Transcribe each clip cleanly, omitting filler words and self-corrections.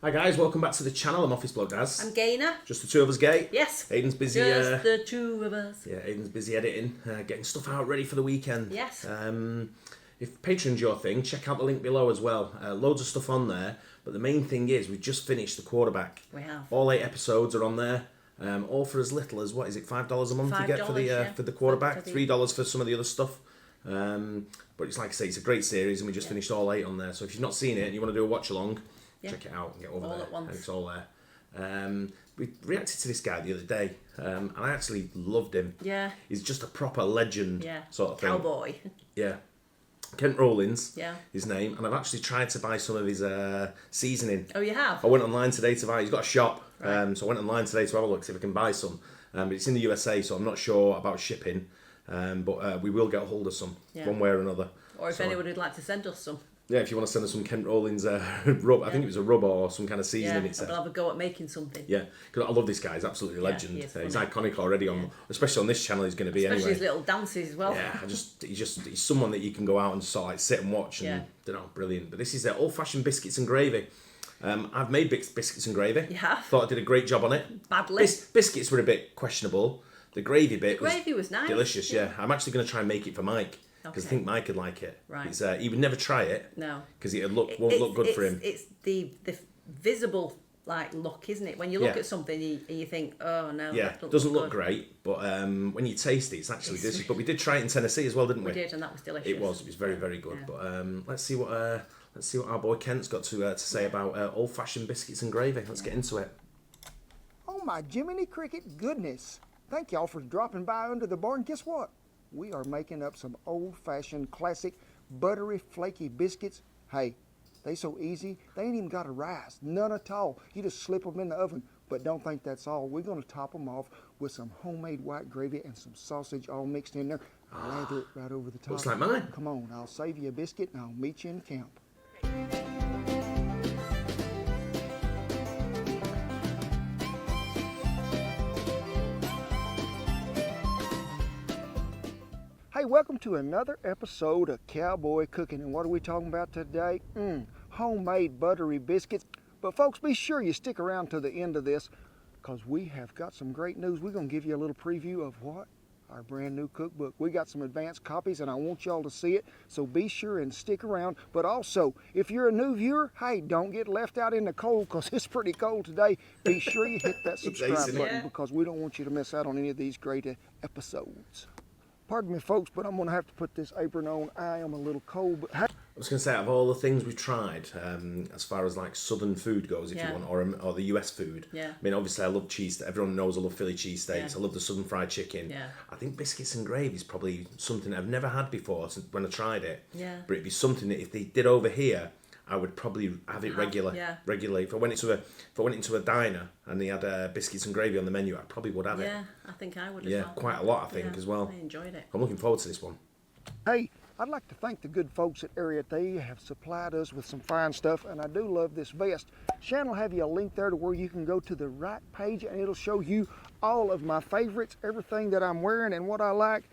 Hi guys, welcome back to the channel. I'm Office Bloke Daz. I'm Gaynor. Just the two of us, Gay. Yes. Aiden's busy. Just the two of us. Yeah, Aiden's busy editing, getting stuff out ready for the weekend. Yes. If Patreon's your thing, check out the link below as well. Loads of stuff on there, but the main thing is we've just finished the quarterback. We have. All 8 episodes are on there. All for as little as, what is it, $5 a month you get for the quarterback, $3 for some of the other stuff. But it's like I say, it's a great series, and we just finished all 8 on there. So if you've not seen it and you want to do a watch along, check it out and get over all there. At once. And it's all there. We reacted to this guy the other day, and I actually loved him. Yeah. He's just a proper legend sort of thing. Cowboy. Yeah. Kent Rollins, Yeah. his name, and I've actually tried to buy some of his seasoning. Oh, you have? I went online today to buy. He's got a shop, Right. so I went online today to have a look, see if I can buy some. But it's in the USA, so I'm not sure about shipping. But we will get a hold of some, one way or another. Or if anyone would like to send us some. Yeah, if you want to send us some Kent Rollins rub, I think it was a rub or some kind of seasoning. Yeah, I'll have a go at making something. Yeah, because I love this guy. He's absolutely a legend. He is He's iconic already especially on this channel. He's going to be especially anyway. his little dances as well. Yeah, he's someone that you can go out and sort of like sit and watch and brilliant. But this is old-fashioned biscuits and gravy. I've made biscuits and gravy. Yeah. Thought I did a great job on it. Badly. Biscuits were a bit questionable. The gravy bit was nice. Delicious. Yeah. I'm actually going to try and make it for Mike. Because I think Mike would like it. Right. He would never try it. No. Because it won't look good for him. It's the visible look, isn't it? When you look at something, you think, oh no. Yeah, it doesn't look great, but when you taste it, it's actually delicious. But we did try it in Tennessee as well, didn't we? We did, and that was delicious. It was very, very good. Yeah. But let's see what our boy Kent's got to say about old-fashioned biscuits and gravy. Let's get into it. Oh my Jiminy Cricket goodness! Thank y'all for dropping by under the barn. Guess what? We are making up some old-fashioned classic buttery flaky biscuits. Hey, they so easy, they ain't even got to rise, none at all. You just slip them in the oven, but don't think that's all. We're going to top them off with some homemade white gravy and some sausage all mixed in there. Lather it right over the top. Looks like mine. Come on, I'll save you a biscuit and I'll meet you in camp. Hey, welcome to another episode of Cowboy Cooking. And what are we talking about today? Homemade buttery biscuits. But folks, be sure you stick around to the end of this, because we have got some great news. We're going to give you a little preview of what? Our brand new cookbook. We got some advanced copies and I want y'all to see it. So be sure and stick around. But also, if you're a new viewer, hey, don't get left out in the cold, because it's pretty cold today. Be sure you hit that subscribe button, because we don't want you to miss out on any of these great episodes. Pardon me, folks, but I'm going to have to put this apron on. I am a little cold, but hey. I was going to say, out of all the things we've tried, as far as like southern food goes, if you want, or the US food. Yeah. I mean, obviously, I love cheese. Everyone knows I love Philly cheesesteaks. I love the southern fried chicken. Yeah. I think biscuits and gravy is probably something I've never had before when I tried it. Yeah. But it'd be something that if they did over here, I would probably have it regularly. If I went into a diner and they had biscuits and gravy on the menu, I probably would have it. Yeah, I think I would as well. Quite a lot, I think, as well. I enjoyed it. I'm looking forward to this one. Hey, I'd like to thank the good folks at Area They have supplied us with some fine stuff, and I do love this vest. Shannon will have you a link there to where you can go to the right page, and it'll show you all of my favorites, everything that I'm wearing and what I like.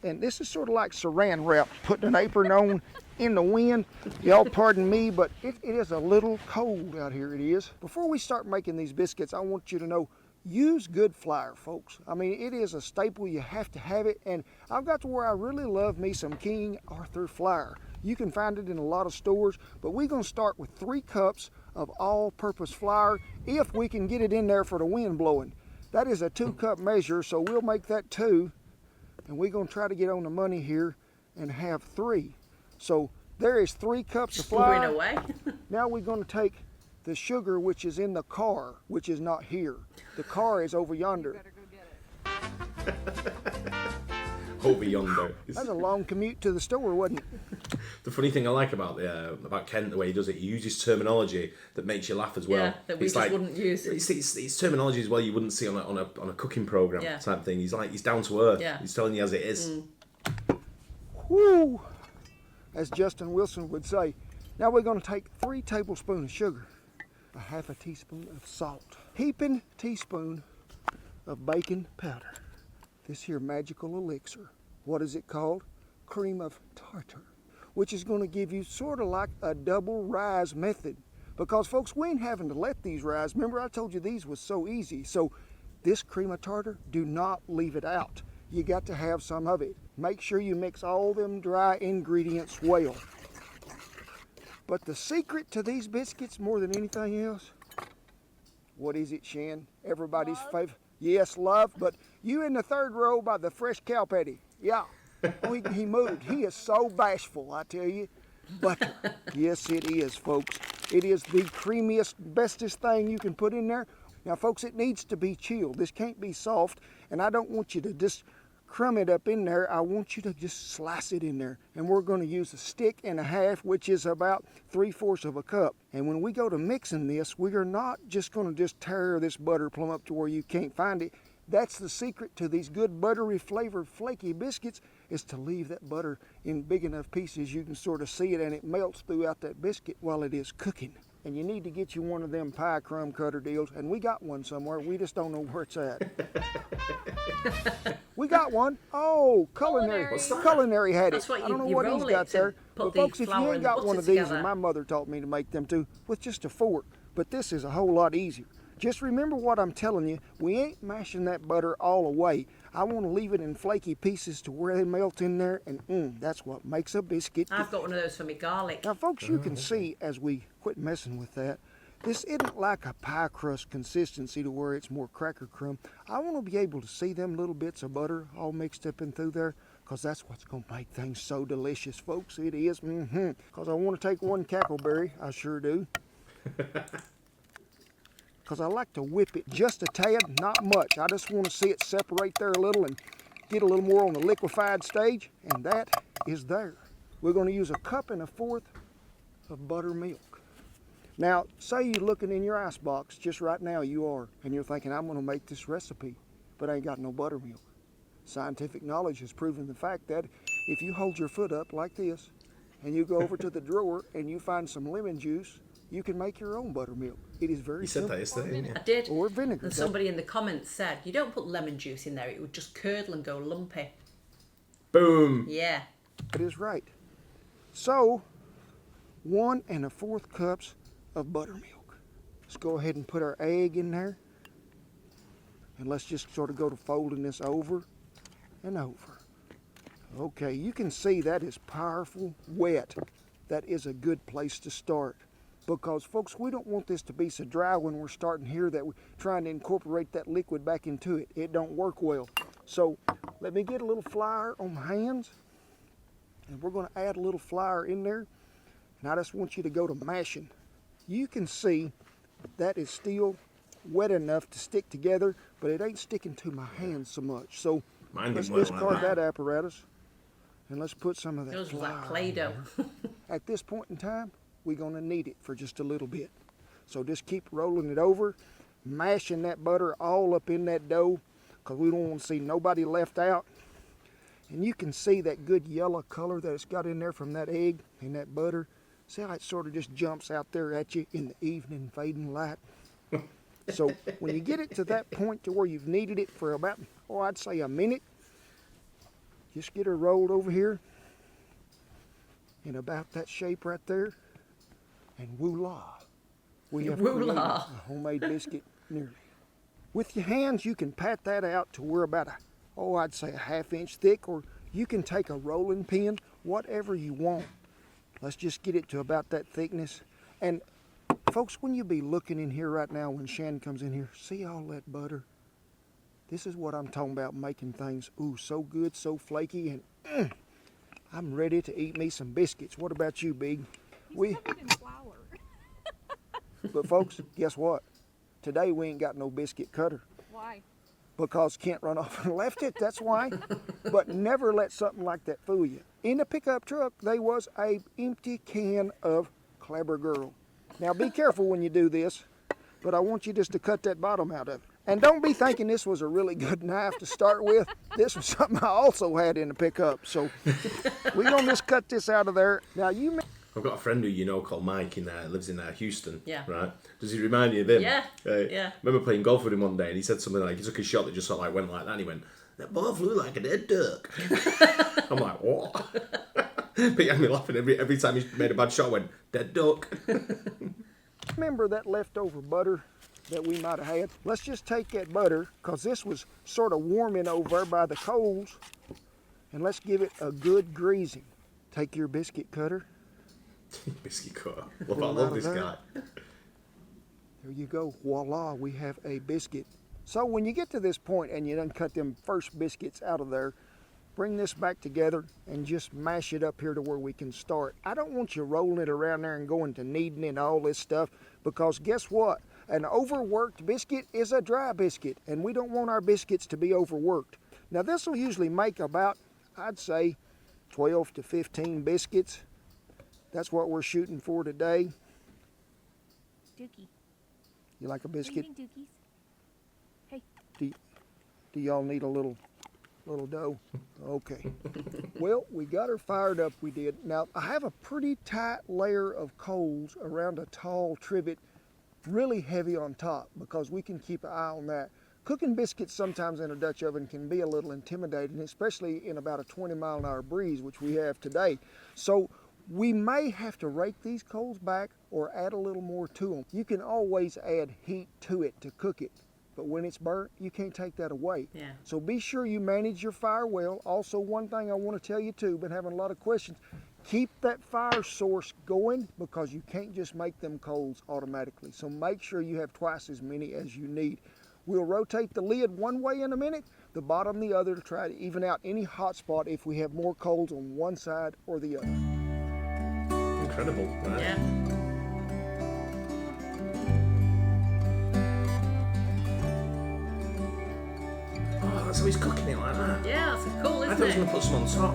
And this is sort of like saran wrap, putting an apron on in the wind. Y'all pardon me, but it is a little cold out here, it is. Before we start making these biscuits, I want you to know, use good flour, folks. I mean, it is a staple. You have to have it. And I've got to where I really love me some King Arthur flour. You can find it in a lot of stores, but we're going to start with 3 cups of all-purpose flour, if we can get it in there for the wind blowing. That is a 2-cup measure, so we'll make that 2. And we're going to try to get on the money here and have 3. So there is 3 cups of flour. Going away. Now we're going to take the sugar, which is in the car, which is not here. The car is over yonder. You better go get it. Over yonder. That's a long commute to the store, wasn't it? The funny thing I like about Kent, the way he does it, he uses terminology that makes you laugh as well. Yeah, that we just wouldn't use. It's terminology as well you wouldn't see on a cooking program type thing. He's down to earth. Yeah. He's telling you as it is. Whoo! As Justin Wilson would say. Now we're going to take 3 tablespoons of sugar, a half a teaspoon of salt, heaping teaspoon of baking powder. This here magical elixir. What is it called? Cream of tartar, which is going to give you sort of like a double rise method. Because, folks, we ain't having to let these rise. Remember, I told you these was so easy. So this cream of tartar, do not leave it out. You got to have some of it. Make sure you mix all them dry ingredients well. But the secret to these biscuits, more than anything else, what is it, Shan? Everybody's favorite. Yes, love. But you in the third row by the fresh cow patty. Yeah. Oh, he moved. He is so bashful, I tell you. Butter. Yes, it is, folks. It is the creamiest, bestest thing you can put in there. Now, folks, it needs to be chilled. This can't be soft, and I don't want you to just crumb it up in there. I want you to just slice it in there. And we're going to use a stick and a half, which is about 3/4 of a cup. And when we go to mixing this, we are not just going to just tear this butter plumb up to where you can't find it. That's the secret to these good buttery flavored flaky biscuits, is to leave that butter in big enough pieces you can sort of see it, and it melts throughout that biscuit while it is cooking. And you need to get you one of them pie crumb cutter deals, and we got one somewhere. We just don't know where it's at. We got one. Oh, culinary had it. That's what I don't know you what roll he's it got to there. put But the folks, if you flour ain't and the got one butter of these, together. and my mother taught me to make them too, with just a fork. But this is a whole lot easier. Just remember what I'm telling you. We ain't mashing that butter all away. I want to leave it in flaky pieces to where they melt in there, and that's what makes a biscuit. I've got one of those for me garlic. Now, folks, you can see as we quit messing with that, this isn't like a pie crust consistency to where it's more cracker crumb. I want to be able to see them little bits of butter all mixed up in through there, because that's what's going to make things so delicious, folks. It is. Because I want to take one cackleberry. I sure do. Because I like to whip it just a tad, not much. I just want to see it separate there a little and get a little more on the liquefied stage, and that is there. We're going to use 1.25 cups of buttermilk. Now, say you're looking in your icebox just right now, you are, and you're thinking, I'm going to make this recipe, but I ain't got no buttermilk. Scientific knowledge has proven the fact that if you hold your foot up like this, and you go over to the drawer and you find some lemon juice, you can make your own buttermilk. It is very simple. You said that yesterday, didn't you? I did. Or vinegar. And somebody in the comments said, you don't put lemon juice in there, it would just curdle and go lumpy. Boom. Yeah. That is right. So, 1.25 cups of buttermilk. Let's go ahead and put our egg in there. And let's just sort of go to folding this over and over. Okay, you can see that is powerful wet. That is a good place to start. Because, folks, we don't want this to be so dry when we're starting here that we're trying to incorporate that liquid back into it. It don't work well. So, let me get a little flour on my hands. And we're going to add a little flour in there. And I just want you to go to mashing. You can see that is still wet enough to stick together, but it ain't sticking to my hands so much. So, let's discard that apparatus. And let's put some of that Those flour like Play-Doh. At this point in time, we're going to knead it for just a little bit. So just keep rolling it over, mashing that butter all up in that dough, because we don't want to see nobody left out. And you can see that good yellow color that it's got in there from that egg and that butter. See how it sort of just jumps out there at you in the evening fading light? So when you get it to that point to where you've kneaded it for about, I'd say a minute, just get her rolled over here in about that shape right there. And voila, we have created a homemade biscuit nearly. With your hands, you can pat that out to where about I'd say a 1/2 inch thick, or you can take a rolling pin, whatever you want. Let's just get it to about that thickness. And folks, when you be looking in here right now, when Shannon comes in here, see all that butter? This is what I'm talking about, making things, so good, so flaky, and I'm ready to eat me some biscuits. What about you, Big? He's covered in flour. But folks, guess what? Today we ain't got no biscuit cutter. Why? Because Kent run off and left it, that's why. But never let something like that fool you. In the pickup truck, there was a empty can of Clever Girl. Now be careful when you do this, but I want you just to cut that bottom out of it. And don't be thinking this was a really good knife to start with. This was something I also had in the pickup. So we're going to just cut this out of there. Now I've got a friend who you know called Mike lives in Houston. Yeah. Right? Does he remind you of him? Yeah. Yeah. I remember playing golf with him one day and he said something like, he took a shot that just sort of like went like that and he went, that ball flew like a dead duck. I'm like, what? But he had me laughing every time he made a bad shot, I went, dead duck. Remember that leftover butter that we might have had? Let's just take that butter, because this was sort of warming over there by the coals, and let's give it a good greasing. Take your biscuit cutter. Biscuit cutter. Well, I love this guy. There you go. Voila, we have a biscuit. So when you get to this point and you done cut them first biscuits out of there, bring this back together and just mash it up here to where we can start. I don't want you rolling it around there and going to kneading and all this stuff, because guess what? An overworked biscuit is a dry biscuit, and we don't want our biscuits to be overworked. Now this will usually make about, I'd say, 12 to 15 biscuits. That's what we're shooting for today. Dookie. You like a biscuit? What do you think, Dookies? Hey. Do y'all need a little dough? Okay. Well, we got her fired up, we did. Now, I have a pretty tight layer of coals around a tall trivet, really heavy on top, because we can keep an eye on that. Cooking biscuits sometimes in a Dutch oven can be a little intimidating, especially in about a 20-mile-an-hour breeze, which we have today. So we may have to rake these coals back or add a little more to them. You can always add heat to it to cook it, but when it's burnt, you can't take that away. Yeah. So be sure you manage your fire well. Also, one thing I want to tell you too, been having a lot of questions, keep that fire source going, because you can't just make them coals automatically. So make sure you have twice as many as you need. We'll rotate the lid one way in a minute, the bottom the other, to try to even out any hot spot if we have more coals on one side or the other. Incredible, right? Yeah. Oh, that's how he's cooking it like that. Yeah, that's cool, I isn't thought he was going it? to put some on top.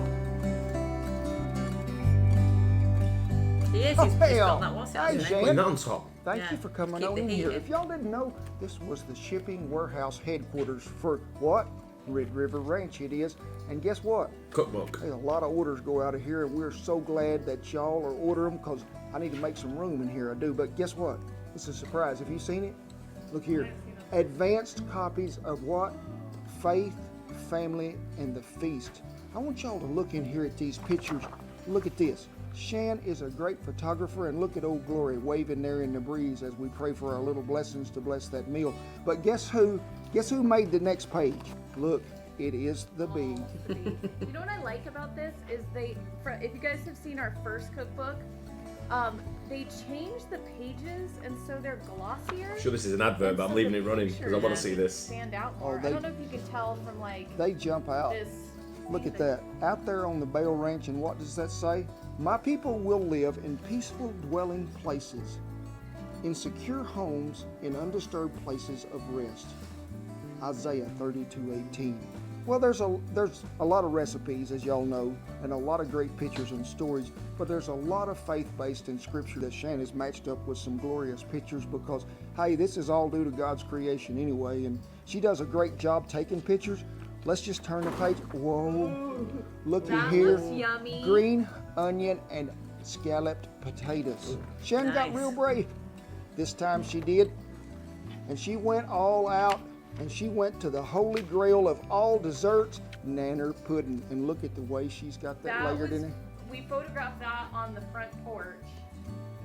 He is. Oh, He's hell. got that what's it, Hey, hasn't he? Jan. Putting that on top. Thank Yeah. you for coming Keep on the in heat here. in. If y'all didn't know, this was the shipping warehouse headquarters for what? Red River Ranch it is. And guess what? Cookbook. Hey, a lot of orders go out of here, and we're so glad that y'all are ordering them, because I need to make some room in here, I do. But guess what? It's a surprise. Have you seen it? Look here. Advanced copies of what? Faith, Family, and the Feast. I want y'all to look in here at these pictures. Look at this. Shan is a great photographer, and look at Old Glory waving there in the breeze as we pray for our little blessings to bless that meal. But guess who? Guess who made the next page? Look, it is the bee. You know what I like about this is if you guys have seen our first cookbook, they changed the pages, and so they're glossier. I'm sure this is an advert, And but I'm so leaving the it running because I want to pictures see this. stand out more. they- I don't know if you can tell from like They jump out. this. Look at that. Out there on the Bale Ranch, and what does that say? My people will live in peaceful dwelling places, in secure homes, in undisturbed places of rest. Isaiah 32:18. Well, there's a lot of recipes, as y'all know, and a lot of great pictures and stories, but there's a lot of faith-based in Scripture that Shan has matched up with some glorious pictures, because, hey, this is all due to God's creation anyway, and she does a great job taking pictures. Let's just turn the page. Whoa, looky That here. looks yummy. Green onion and scalloped potatoes. Shan got Nice. real brave. This time she did, and she went all out. And she went to the holy grail of all desserts, nanner pudding. And look at the way she's got that layered in it. We photographed that on the front porch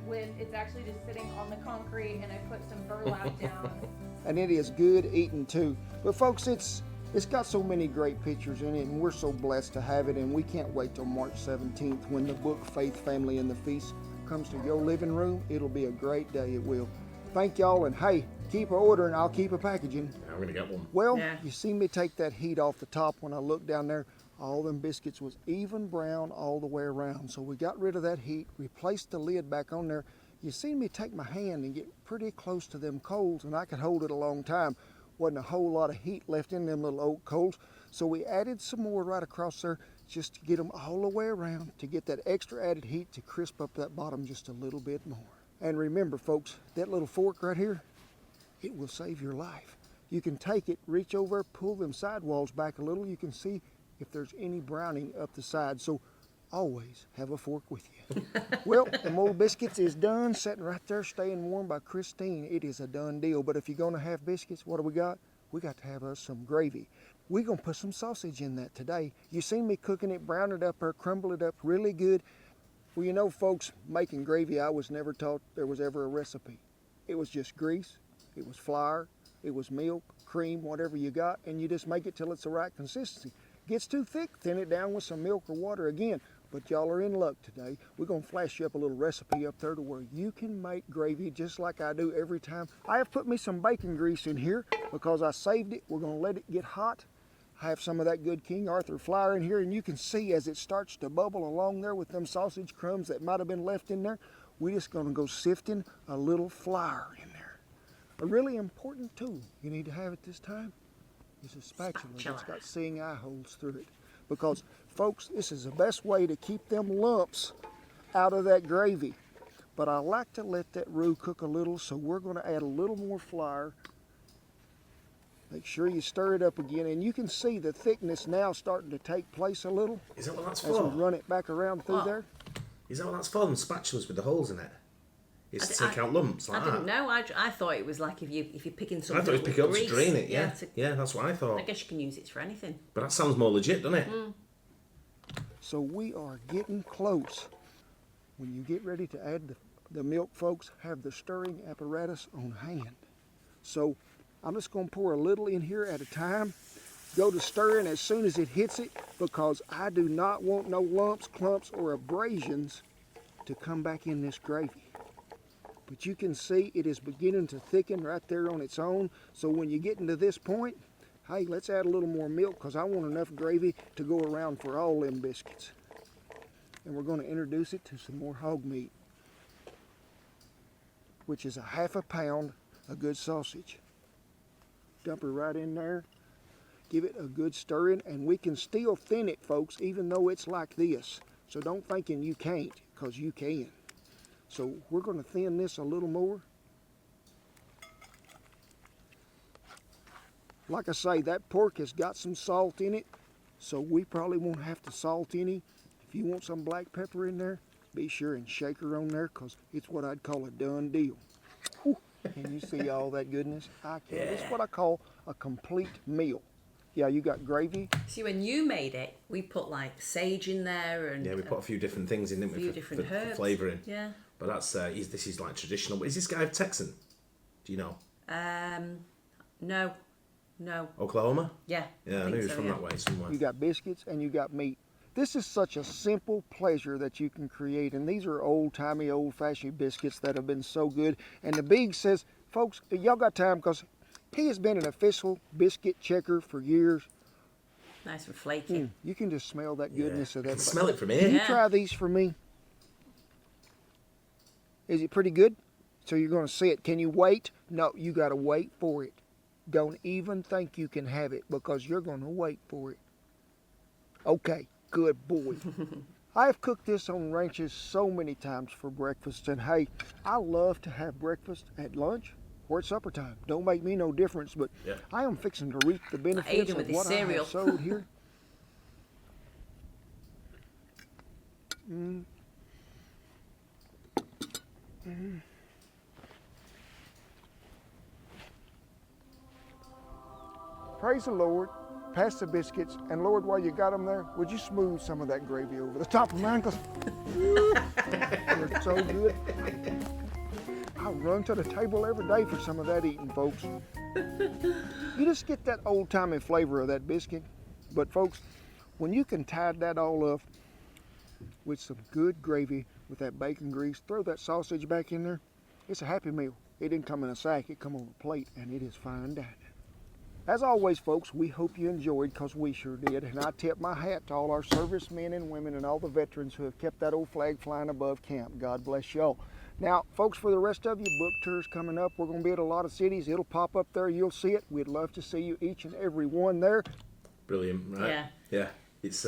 when it's actually just sitting on the concrete, and I put some burlap down. And it is good eating too. But folks, it's got so many great pictures in it, and we're so blessed to have it. And we can't wait till March 17th when the book Faith, Family, and the Feast comes to your living room. It'll be a great day, it will. Thank y'all, and hey, keep ordering, I'll keep a packaging. Yeah, I'm going to get one. Well, Yeah. you see me take that heat off the top. When I looked down there, all them biscuits was even brown all the way around. So we got rid of that heat, replaced the lid back on there. You see me take my hand and get pretty close to them coals, and I could hold it a long time. Wasn't a whole lot of heat left in them little oak coals. So we added some more right across there just to get them all the way around, to get that extra added heat to crisp up that bottom just a little bit more. And remember, folks, that little fork right here, it will save your life. You can take it, reach over, pull them sidewalls back a little. You can see if there's any browning up the side. So always have a fork with you. Well, the mold biscuits is done, sitting right there, staying warm by Christine. It is a done deal. But if you're going to have biscuits, what do we got? We got to have us some gravy. We're going to put some sausage in that today. You seen me cooking it, brown it up or crumble it up really good. Well, you know, folks, making gravy, I was never taught there was ever a recipe. It was just grease, it was flour, it was milk, cream, whatever you got, and you just make it till it's the right consistency. Gets too thick, thin it down with some milk or water again. But y'all are in luck today. We're going to flash you up a little recipe up there to where you can make gravy just like I do every time. I have put me some bacon grease in here because I saved it. We're going to let it get hot. I have some of that good King Arthur flour in here, and you can see as it starts to bubble along there with them sausage crumbs that might have been left in there, we're just going to go sifting a little flour in there. A really important tool you need to have at this time is a spatula that's got seeing eye holes through it. Because, folks, this is the best way to keep them lumps out of that gravy. But I like to let that roux cook a little, so we're going to add a little more flour. Make sure you stir it up again, and you can see the thickness now starting to take place a little. Is that what that's as for? we run it back around through there. Is that what that's for? Them spatulas with the holes in it? It's to take out lumps like that? I didn't know. I thought it was like if you're picking something. I thought it was pick it up to drain it, yeah. To, yeah, that's what I thought. I guess you can use it for anything. But that sounds more legit, doesn't it? So we are getting close. When you get ready to add the milk, folks, have the stirring apparatus on hand. So I'm just going to pour a little in here at a time. Go to stirring as soon as it hits it, because I do not want no lumps, clumps, or abrasions to come back in this gravy. But you can see it is beginning to thicken right there on its own. So when you get into this point, hey, let's add a little more milk because I want enough gravy to go around for all them biscuits. And we're going to introduce it to some more hog meat, which is a ½ pound of good sausage. Dump her right in there. Give it a good stirring, and we can still thin it, folks, even though it's like this. So don't thinking you can't, because you can. So we're going to thin this a little more. Like I say, that pork has got some salt in it, so we probably won't have to salt any. If you want some black pepper in there, be sure and shake her on there, because it's what I'd call a done deal. Whew. Can you see all that goodness? I can. It's what I call a complete meal. Yeah, you got gravy. See, when you made it, we put like sage in there, and we put a few different things in, didn't we, different for herbs. flavouring. Yeah. But that's this is like traditional. Is this guy Texan? Do you know? No. Oklahoma? Yeah. Yeah, I knew he was from that way somewhere. You got biscuits and you got meat. This is such a simple pleasure that you can create, and these are old-timey, old-fashioned biscuits that have been so good. And the Big says, folks, y'all got time, because he has been an official biscuit checker for years. Nice and flaky. You can just smell that goodness of that. I can smell it from here. Can you try these for me? Is it pretty good? So you're going to see it. Can you wait? No, you got to wait for it. Don't even think you can have it, because you're going to wait for it. Okay, good boy. I have cooked this on ranches so many times for breakfast, and hey, I love to have breakfast at lunch or at supper time. Don't make me no difference, but I am fixing to reap the benefits of what I have sowed here. Praise the Lord. Pass the biscuits, and Lord, while you got them there, would you smooth some of that gravy over the top of mine, because they're so good. I run to the table every day for some of that eating, folks. You just get that old-timey flavor of that biscuit. But folks, when you can tie that all up with some good gravy with that bacon grease, throw that sausage back in there, it's a happy meal. It didn't come in a sack, it come on a plate, and it is fine dining. As always, folks, we hope you enjoyed, because we sure did. And I tip my hat to all our servicemen and women and all the veterans who have kept that old flag flying above camp. God bless y'all. Now, folks, for the rest of you, book tours coming up. We're going to be at a lot of cities. It'll pop up there. You'll see it. We'd love to see you, each and every one there. Brilliant, right? Yeah. It's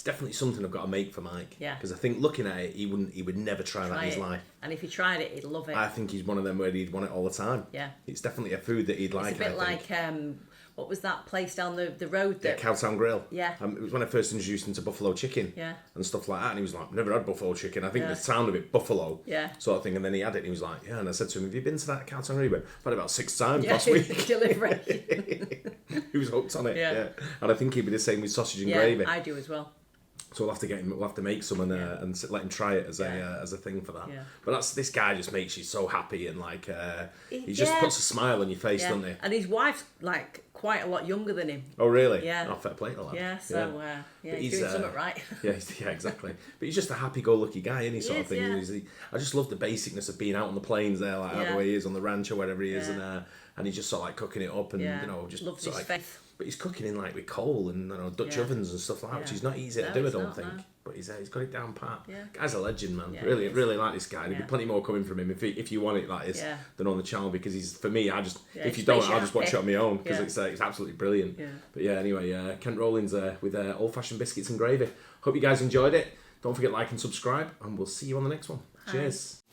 definitely something I've got to make for Mike. Yeah. Because I think looking at it, he would never try that in his life. And if he tried it, he'd love it. I think he's one of them where he'd want it all the time. Yeah. It's definitely a food that he'd like. It's a bit like what was that place down the road? Yeah, Cowtown Grill. Yeah. It was when I first introduced him to buffalo chicken. Yeah. And stuff like that, and he was like, "Never had buffalo chicken. I think the sound of it, buffalo." Yeah. Sort of thing. And then he had it, and he was like, "Yeah." And I said to him, "Have you been to that Cowtown Grill?" He went, "I've had it about 6 times last week." Delivery. He was hooked on it. Yeah. And I think he'd be the same with sausage and gravy. I do as well. So we'll have to make some and let him try it as a thing for that. Yeah. But this guy just makes you so happy and like he just puts a smile on your face, doesn't he? And his wife's like quite a lot younger than him. Oh really? Yeah. Oh, fair play to that. Yeah. So he's doing something right. yeah, exactly. But he's just a happy-go-lucky guy, isn't he? Sort of thing. Yeah. I just love the basicness of being out on the plains there, like the way he is on the ranch or wherever he is, and he's just sort of like cooking it up and just loves sort his of like, faith. But he's cooking in like with coal and Dutch ovens and stuff like that, which is not easy to do, I don't think. No. But he's got it down pat. Yeah. Guy's a legend, man. Yeah, really like this guy. There'll be plenty more coming from him if you want it like this than on the channel, because he's, for me, if you don't, I'll just watch it on my own, because it's absolutely brilliant. Yeah. But anyway, Kent Rollins with old-fashioned biscuits and gravy. Hope you guys enjoyed it. Don't forget to like and subscribe, and we'll see you on the next one. Cheers.